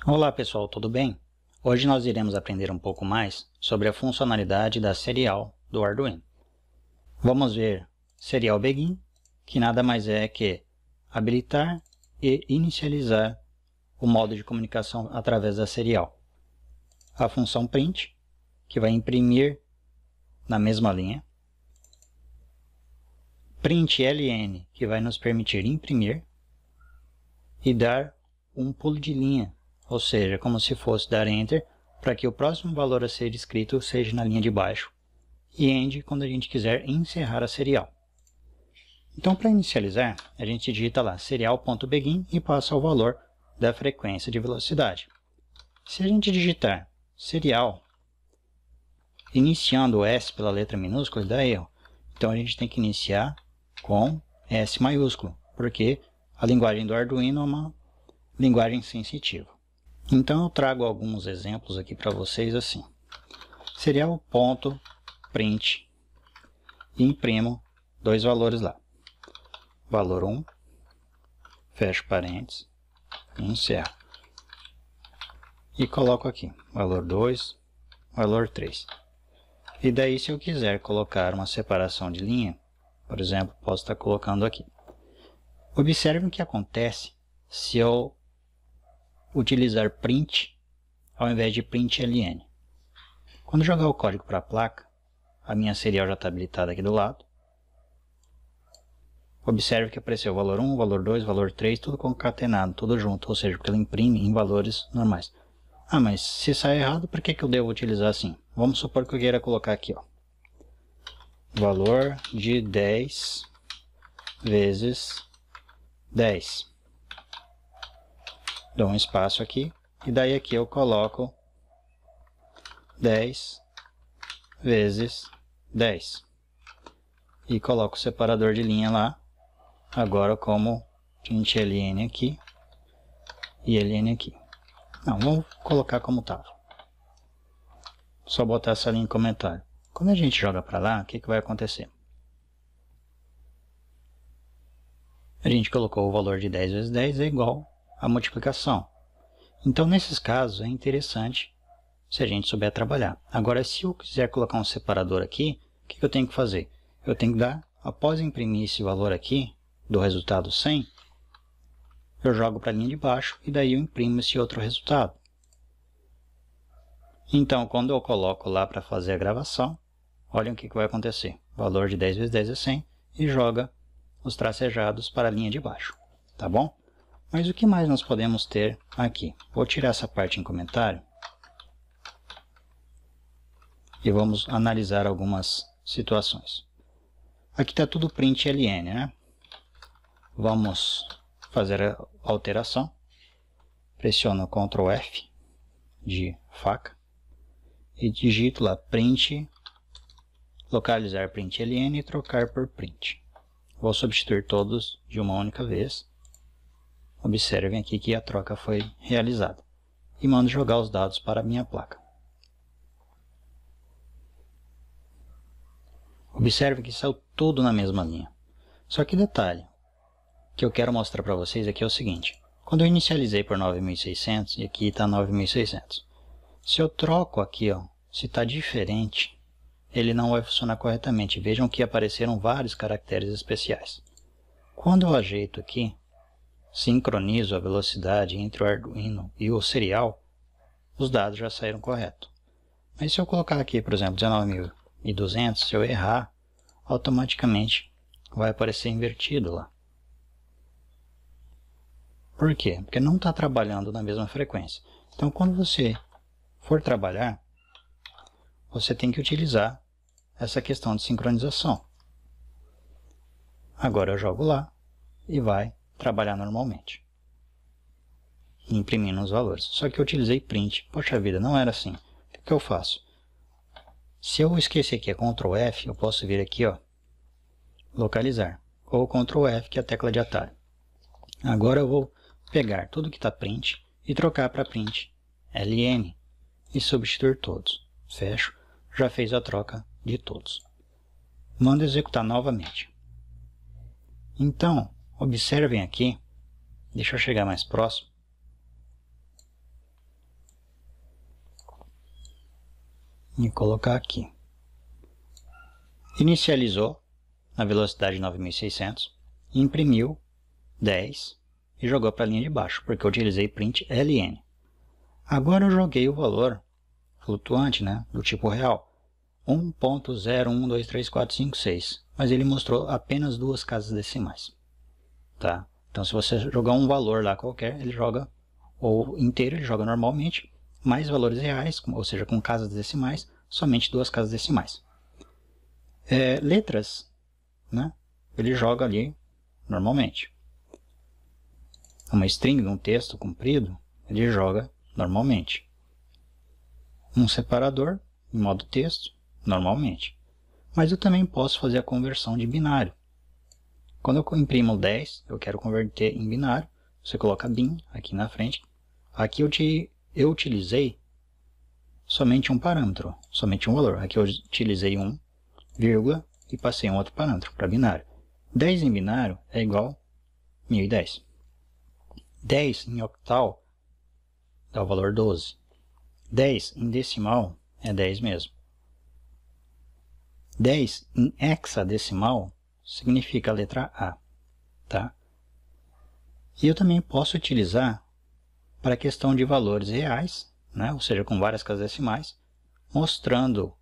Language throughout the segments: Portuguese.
Olá pessoal, tudo bem? Hoje nós iremos aprender um pouco mais sobre a funcionalidade da Serial do Arduino. Vamos ver Serial Begin, que nada mais é que habilitar e inicializar o modo de comunicação através da Serial. A função Print, que vai imprimir na mesma linha. Print LN, que vai nos permitir imprimir. E dar um pulo de linha, ou seja, como se fosse dar Enter para que o próximo valor a ser escrito seja na linha de baixo. E End quando a gente quiser encerrar a serial. Então, para inicializar, a gente digita lá serial.begin e passa o valor da frequência de velocidade. Se a gente digitar serial, iniciando o S pela letra minúscula, dá erro. Então, a gente tem que iniciar com S maiúsculo, porque a linguagem do Arduino é uma linguagem sensitiva. Então, eu trago alguns exemplos aqui para vocês assim. Serial.print e imprimo dois valores lá. Valor 1, fecho parênteses, e encerro. E coloco aqui, valor 2, valor 3. E daí, se eu quiser colocar uma separação de linha, por exemplo, posso estar colocando aqui. Observe o que acontece se eu utilizar print ao invés de print ln. Quando jogar o código para a placa, a minha serial já está habilitada aqui do lado. Observe que apareceu o valor 1, valor 2, valor 3, tudo concatenado, tudo junto, ou seja, porque ele imprime em valores normais. Ah, mas se sai errado, por que eu devo utilizar assim? Vamos supor que eu queira colocar aqui, ó, valor de 10 vezes 10. Dou um espaço aqui, e daí aqui eu coloco 10 vezes 10. E coloco o separador de linha lá, agora como print ln aqui e ln aqui. Não, vamos colocar como estava. Só botar essa linha em comentário. Quando a gente joga para lá, o que vai acontecer? A gente colocou o valor de 10 vezes 10 é igual a multiplicação. Então, nesses casos, é interessante se a gente souber trabalhar. Agora, se eu quiser colocar um separador aqui, o que eu tenho que fazer? Eu tenho que dar, após imprimir esse valor aqui, do resultado 100, eu jogo para a linha de baixo e daí eu imprimo esse outro resultado. Então, quando eu coloco lá para fazer a gravação, olhem o que vai acontecer. O valor de 10 vezes 10 é 100 e joga os tracejados para a linha de baixo, tá bom? Mas o que mais nós podemos ter aqui? Vou tirar essa parte em comentário e vamos analisar algumas situações. Aqui está tudo print ln, né? Vamos fazer a alteração. Pressiono Ctrl F de faca e digito lá print, localizar print ln e trocar por print. Vou substituir todos de uma única vez. Observem aqui que a troca foi realizada. E mando jogar os dados para a minha placa. Observe que saiu tudo na mesma linha. Só que detalhe que eu quero mostrar para vocês aqui é o seguinte. Quando eu inicializei por 9.600 e aqui está 9.600. Se eu troco aqui, ó, se está diferente, ele não vai funcionar corretamente. Vejam que apareceram vários caracteres especiais. Quando eu ajeito aqui, sincronizo a velocidade entre o Arduino e o serial, os dados já saíram corretos. Mas se eu colocar aqui, por exemplo, 19.200, se eu errar, automaticamente vai aparecer invertido lá. Por quê? Porque não está trabalhando na mesma frequência. Então, quando você for trabalhar, você tem que utilizar essa questão de sincronização. Agora eu jogo lá e vai trabalhar normalmente, imprimindo os valores. Só que eu utilizei print. Poxa vida, não era assim. O que eu faço? Se eu esquecer aqui é Ctrl F, eu posso vir aqui, ó, localizar, ou Ctrl F, que é a tecla de atalho. Agora eu vou pegar tudo que está print e trocar para print ln e substituir todos. Fecho, já fez a troca de todos. Mando executar novamente. Então, observem aqui, deixa eu chegar mais próximo. e colocar aqui. Inicializou na velocidade 9600, imprimiu 10 e jogou para a linha de baixo, porque eu utilizei print ln. Agora eu joguei o valor flutuante, né, do tipo real, 1.0123456, mas ele mostrou apenas duas casas decimais, tá? Então se você jogar um valor lá qualquer, ele joga, ou inteiro ele joga normalmente, mais valores reais, ou seja, com casas decimais, somente duas casas decimais. Letras, né, ele joga ali normalmente. Uma string de um texto comprido, ele joga normalmente. Um separador, em modo texto, normalmente. Mas eu também posso fazer a conversão de binário. Quando eu imprimo 10, eu quero converter em binário. Você coloca bin aqui na frente. Aqui eu utilizei somente um parâmetro, somente um valor. Aqui eu utilizei 1, vírgula, e passei um outro parâmetro para binário. 10 em binário é igual a 1010. 10 em octal dá o valor 12. 10 em decimal é 10 mesmo. 10 em hexadecimal significa a letra A, tá? E eu também posso utilizar para a questão de valores reais, né? Ou seja, com várias casas decimais, mostrando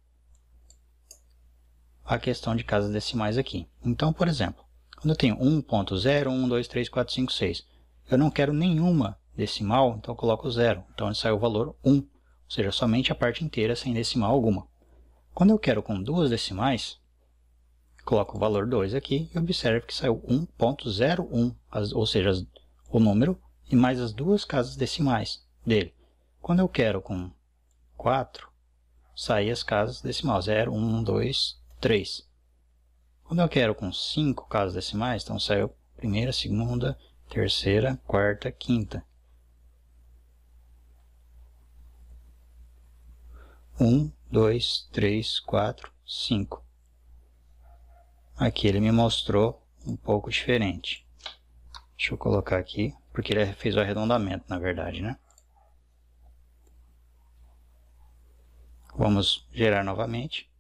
a questão de casas decimais aqui. Então, por exemplo, quando eu tenho 1.0123456, eu não quero nenhuma decimal, então eu coloco 0. Então sai o valor 1, ou seja, somente a parte inteira sem decimal alguma. Quando eu quero com duas decimais, coloco o valor 2 aqui e observe que saiu 1.01, ou seja, o número e mais as duas casas decimais dele. Quando eu quero com 4, sai as casas decimais, 0, 1, 2, 3. Quando eu quero com 5 casas decimais, então saiu primeira, segunda, terceira, quarta, quinta. 1, 2, 3, 4, 5. Aqui ele me mostrou um pouco diferente. Deixa eu colocar aqui, porque ele fez o arredondamento, na verdade, né? Vamos gerar novamente.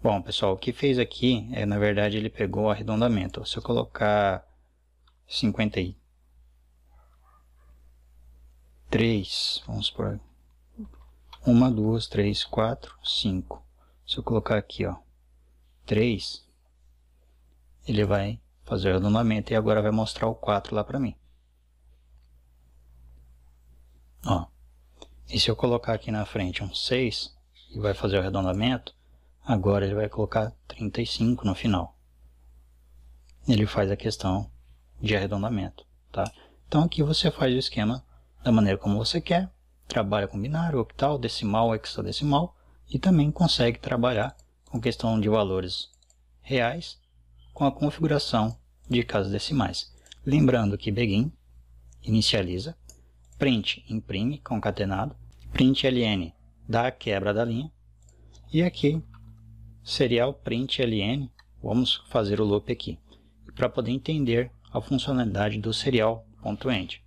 Bom, pessoal, o que fez aqui é, na verdade, ele pegou o arredondamento. Se eu colocar 53, vamos por 1, 2, 3, 4, 5. Se eu colocar aqui, ó, 3, ele vai fazer o arredondamento e agora vai mostrar o 4 lá para mim. Ó, e se eu colocar aqui na frente um 6 e vai fazer o arredondamento, agora ele vai colocar 35 no final. Ele faz a questão de arredondamento, tá? Então aqui você faz o esquema da maneira como você quer, trabalha com binário, octal, decimal, hexadecimal e também consegue trabalhar com questão de valores reais com a configuração de casas decimais. Lembrando que begin inicializa, print imprime concatenado, print ln dá a quebra da linha e aqui serial print ln, vamos fazer o loop aqui para poder entender a funcionalidade do serial.end.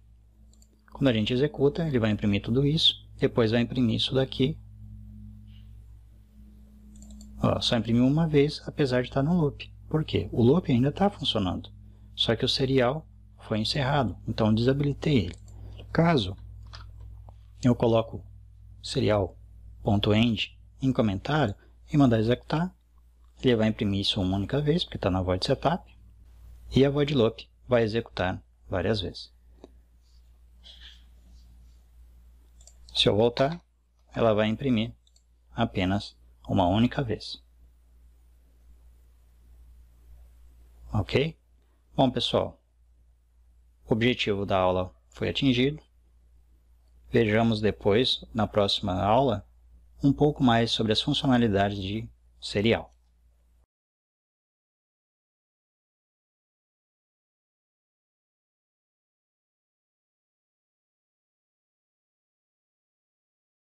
Quando a gente executa, ele vai imprimir tudo isso, depois vai imprimir isso daqui. Ó, só imprimiu uma vez, apesar de estar no loop. Por quê? O loop ainda está funcionando, só que o serial foi encerrado, então eu desabilitei ele. Caso eu coloco serial.end em comentário e mandar executar, ele vai imprimir isso uma única vez, porque está na void setup, e a void loop vai executar várias vezes. Se eu voltar, ela vai imprimir apenas uma única vez. Ok? Bom, pessoal, o objetivo da aula foi atingido. Vejamos depois, na próxima aula, um pouco mais sobre as funcionalidades de serial.